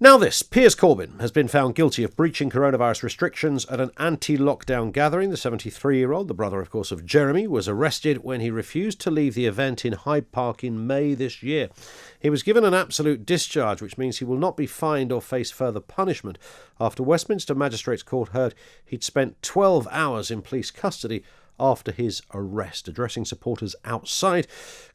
Now this, Piers Corbyn has been found guilty of breaching coronavirus restrictions at an anti-lockdown gathering. The 73-year-old, the brother, of course, of Jeremy, was arrested when he refused to leave the event in Hyde Park in May this year. He was given an absolute discharge, which means he will not be fined or face further punishment. After Westminster Magistrates Court heard he'd spent 12 hours in police custody after his arrest. Addressing supporters outside,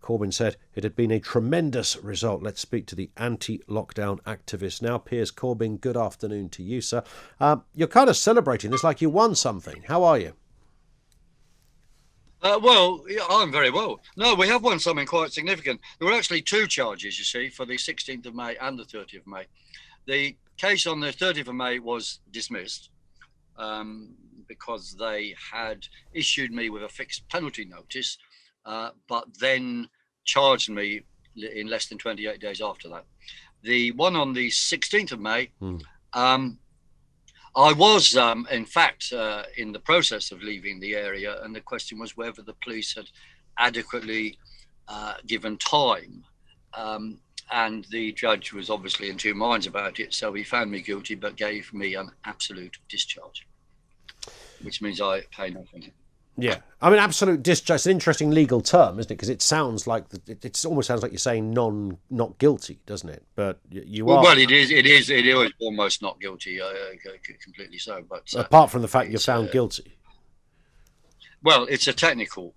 Corbyn said it had been a tremendous result. Let's speak to the anti-lockdown activist now. Piers Corbyn, good afternoon to you, sir. You're kind of celebrating this like you won something. How are you? I'm very well. No, we have won something quite significant. There were actually two charges, you see, for the 16th of May and the 30th of May. The case on the 30th of May was dismissed because they had issued me with a fixed penalty notice, but then charged me in less than 28 days after that. The one on the 16th of May, I was, in fact, in the process of leaving the area, and the question was whether the police had adequately given time. And the judge was obviously in two minds about it, so he found me guilty but gave me an absolute discharge, which means I pay nothing. Yeah, I mean, absolute discharge. It's an interesting legal term, isn't it? Because it sounds like it almost sounds like you're saying not guilty, doesn't it? But you are. Well, it is almost not guilty, completely so. But apart from the fact you're found guilty. Well, it's a technical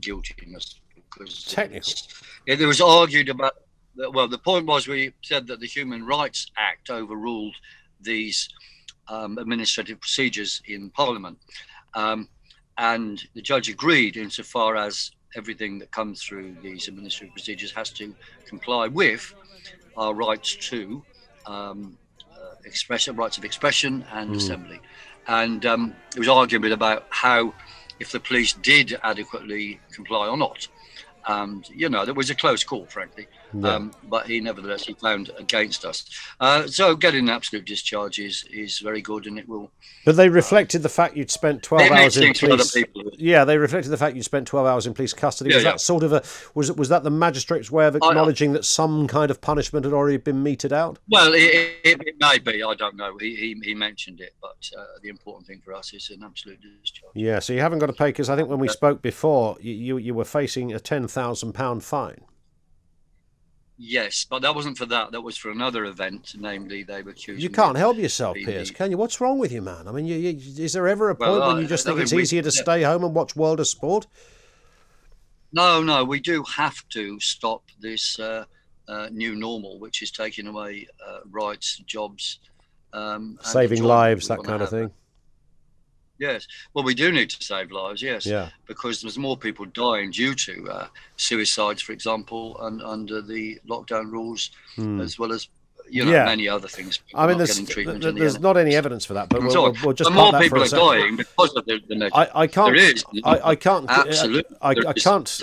guiltiness because technical. There was argued about. Well, the point was we said that the Human Rights Act overruled these administrative procedures in Parliament. And the judge agreed insofar as everything that comes through these administrative procedures has to comply with our rights to rights of expression and assembly. And there was argument about how, if the police did adequately comply or not. And, there was a close call, frankly. Yeah. But he found against us. So getting an absolute discharge is very good, and it will. But they reflected the fact you'd spent 12 hours in police. Yeah, they reflected the fact you'd spent 12 hours in police custody. Was that sort of was that the magistrate's way of acknowledging that some kind of punishment had already been meted out? Well, it may be. I don't know. He mentioned it, but the important thing for us is an absolute discharge. Yeah. So you haven't got to pay, because I think when we spoke before, you were facing a £10,000 fine. Yes, but that wasn't for that. That was for another event. Namely, they were accusing. You can't help yourself, Piers, can you? What's wrong with you, man? I mean, is there ever a point when you just think it's easier to stay home and watch World of Sport? No, we do have to stop this new normal, which is taking away rights, jobs, saving lives, that kind of thing. Yes. Well, we do need to save lives, yes. Yeah. Because there's more people dying due to suicides, for example, and under the lockdown rules, as well as, many other things. I mean, there's not any evidence for that, but we'll just more people are dying because of the measure. I can't. There is. I can't. Absolutely. I can't.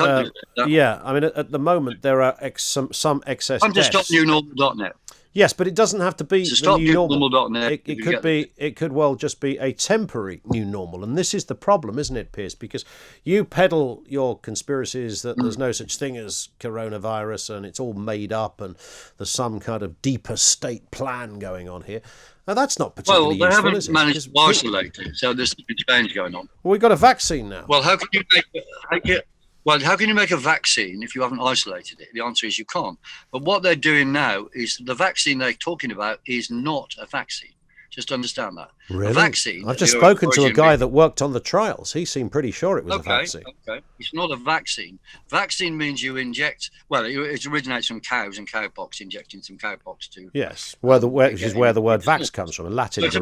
Yeah. I mean, at the moment there are some excess. I'm just stopnewnormal.net. Yes, but it doesn't have to be the new normal. It it could well just be a temporary new normal, and this is the problem, isn't it, Piers? Because you peddle your conspiracies that there's no such thing as coronavirus, and it's all made up, and there's some kind of deeper state plan going on here. Now, that's not particularly useful, is it? Well, they haven't managed to isolate it, so there's a change going on. Well, we've got a vaccine now. Well, how can you make a vaccine if you haven't isolated it? The answer is you can't. But what they're doing now is the vaccine they're talking about is not a vaccine. Just understand that. Really? A vaccine. I've just spoken to a guy that worked on the trials. He seemed pretty sure it was a vaccine. Okay. It's not a vaccine. Vaccine means you inject. Well, it originates from cows and cowpox, injecting some cowpox to. Yes, which is where the word "vax" comes from, a Latin word.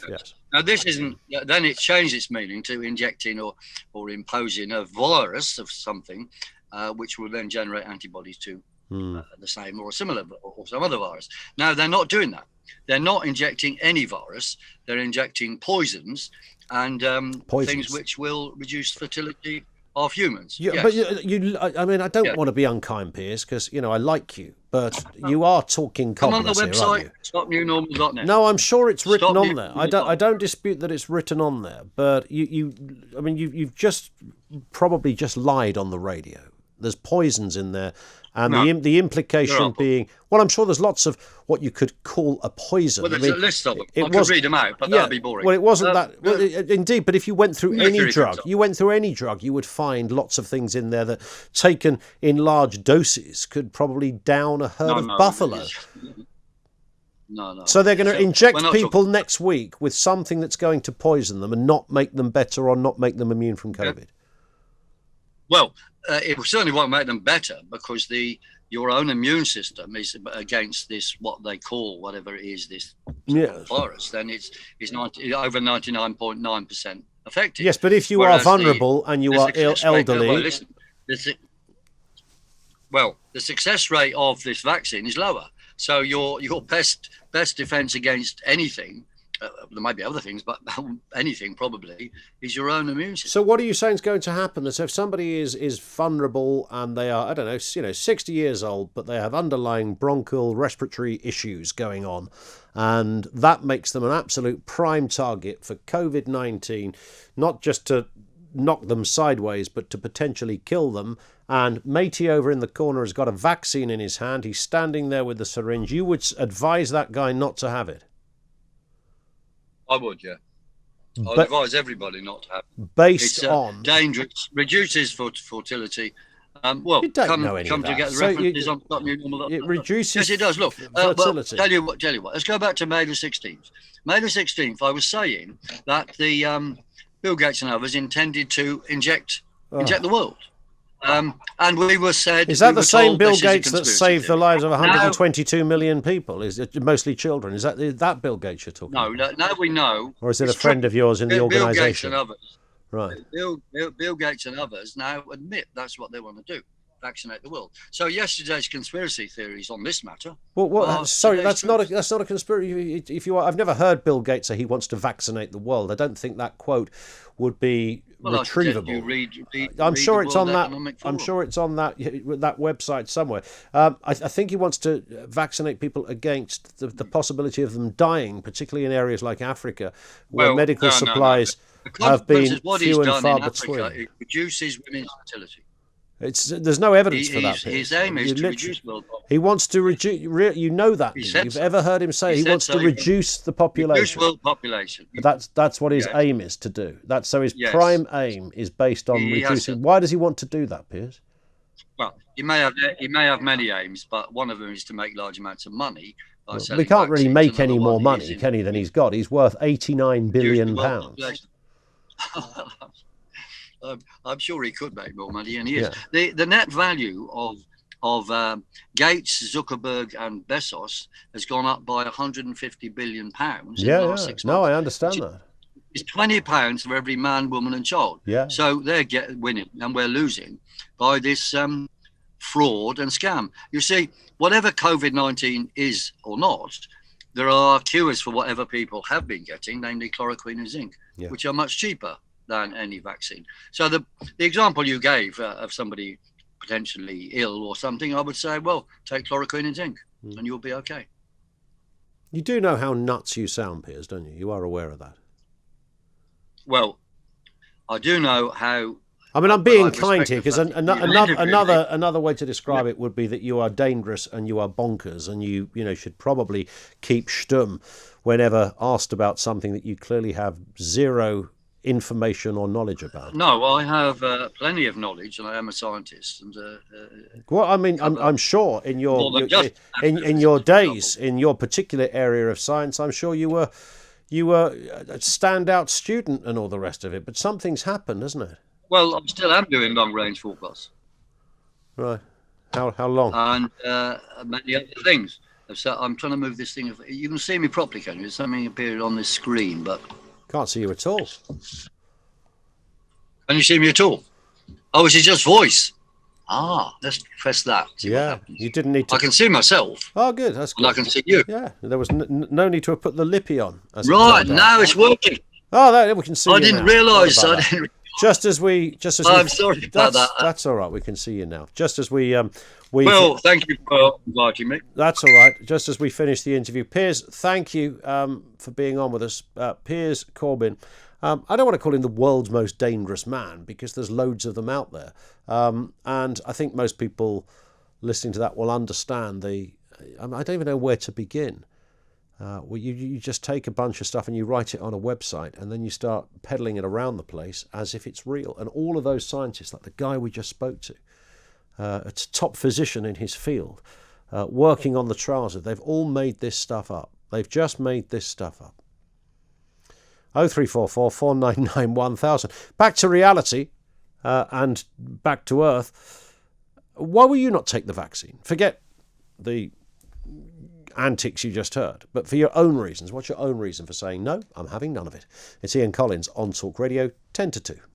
Yes. Now this isn't. Then it changed its meaning to injecting or imposing a virus of something, which will then generate antibodies to the same or similar or some other virus. Now they're not doing that. They're not injecting any virus. They're injecting poisons and things which will reduce fertility of humans. Yeah, yes. But I mean, I don't want to be unkind, Piers, because I like you, but you are talking cobblers here, aren't you? Come on the website, stopnewnormal.net. No, I'm sure it's written on there. I don't dispute that it's written on there, but you've just probably just lied on the radio. There's poisons in there, And No, the implication there are. being, well, I'm sure there's lots of what you could call a poison. Well, there's a list of them. I could was, read them out, but yeah, that'd be boring. Well, it wasn't that. Well, indeed, but if you went through any mercury, for drug, example. you would find lots of things in there that, taken in large doses, could probably down a herd of buffalo. No. So they're going to inject people talking... next week with something that's going to poison them and not make them better or not make them immune from COVID. Yeah. Well, it certainly won't make them better, because your own immune system is against this, what they call, whatever it is, this virus. Then it's over 99.9% effective. Yes, but if you are vulnerable and you are elderly... Well, the success rate of this vaccine is lower. So your best defense against anything, there might be other things, but anything probably, is your own immune system. So what are you saying is going to happen? That if somebody is vulnerable and they are, I don't know, 60 years old, but they have underlying bronchial respiratory issues going on, and that makes them an absolute prime target for COVID-19, not just to knock them sideways, but to potentially kill them. And matey over in the corner has got a vaccine in his hand. He's standing there with the syringe. You would advise that guy not to have it? I would, yeah. I'd advise everybody not to have it. Based on... dangerous, reduces fertility. Well, come to get the references on .newnormal. It reduces... Yes, it does. Look, fertility. Tell you what. Let's go back to May the 16th. May the 16th, I was saying that the Bill Gates and others intended to inject the world. And we were said... Is that the same Bill Gates that saved the lives of 122 million people? Is it mostly children? Is that Bill Gates you're talking about? No, we know. Or is it a friend of yours in the organisation? Bill Gates and others. Right. Bill Gates and others now admit that's what they want to do. Vaccinate the world. So yesterday's conspiracy theories on this matter. Well, sorry, that's not a conspiracy. I've never heard Bill Gates say he wants to vaccinate the world. I don't think that quote would be retrievable. I'm sure it's on that. I'm sure it's on that website somewhere. I think he wants to vaccinate people against the possibility of them dying, particularly in areas like Africa, where medical supplies have been few and far between. It reduces women's fertility. There's no evidence for that. His aim is to reduce world population. He wants to reduce. You know that. You've ever heard him say he wants to reduce the population. Reduce world population. That's what his aim is to do. His prime aim is based on reducing. Why does he want to do that, Piers? Well, he may have many aims, but one of them is to make large amounts of money. He can't really make any more money, can he, than he's got? He's worth £89 billion. I'm sure he could make more money, and he is. The net value of Gates, Zuckerberg, and Bezos has gone up by £150 billion in the last 6 months. No, I understand that. It's £20 for every man, woman, and child. Yeah. So they're winning, and we're losing by this fraud and scam. You see, whatever COVID-19 is or not, there are cures for whatever people have been getting, namely chloroquine and zinc, which are much cheaper than any vaccine. So the example you gave of somebody potentially ill or something, I would say, well, take chloroquine and zinc and you'll be okay. You do know how nuts you sound, Piers, don't you? You are aware of that. Well, I do know how... I mean, I'm being kind here, because another way to describe it would be that you are dangerous and you are bonkers, and you should probably keep schtum whenever asked about something that you clearly have zero information or knowledge about. No, I have plenty of knowledge, and I am a scientist. And well, I mean, I'm sure in your days in your particular area of science, I'm sure you were a standout student and all the rest of it. But something's happened, hasn't it? Well, I still am doing long-range forecasts. Right. How long? And many other things. So I'm trying to move this thing. You can see me properly, can you? There's something appeared on this screen, but can't see you at all. Can you see me at all? Oh, is it just voice? Let's press that. Yeah, you didn't need to. I can see myself. Oh, good. That's good. And I can see you. Yeah, there was no need to have put the lippy on. Right, now it's working. Oh, we can see you now. I didn't realise. Just as I'm sorry about that. That's all right. We can see you now. Just as we Well, thank you for inviting me. That's all right. Just as we finish the interview, Piers, thank you for being on with us. Piers Corbyn. I don't want to call him the world's most dangerous man, because there's loads of them out there. And I think most people listening to that will understand I don't even know where to begin. You just take a bunch of stuff and you write it on a website, and then you start peddling it around the place as if it's real. And all of those scientists, like the guy we just spoke to, a top physician in his field, working on the trials, they've all made this stuff up. They've just made this stuff up. 0344 499 1000. Back to reality and back to Earth. Why will you not take the vaccine? Forget the antics you just heard, but for your own reasons. What's your own reason for saying, no, I'm having none of it? It's Ian Collins on Talk Radio, 10 to 2.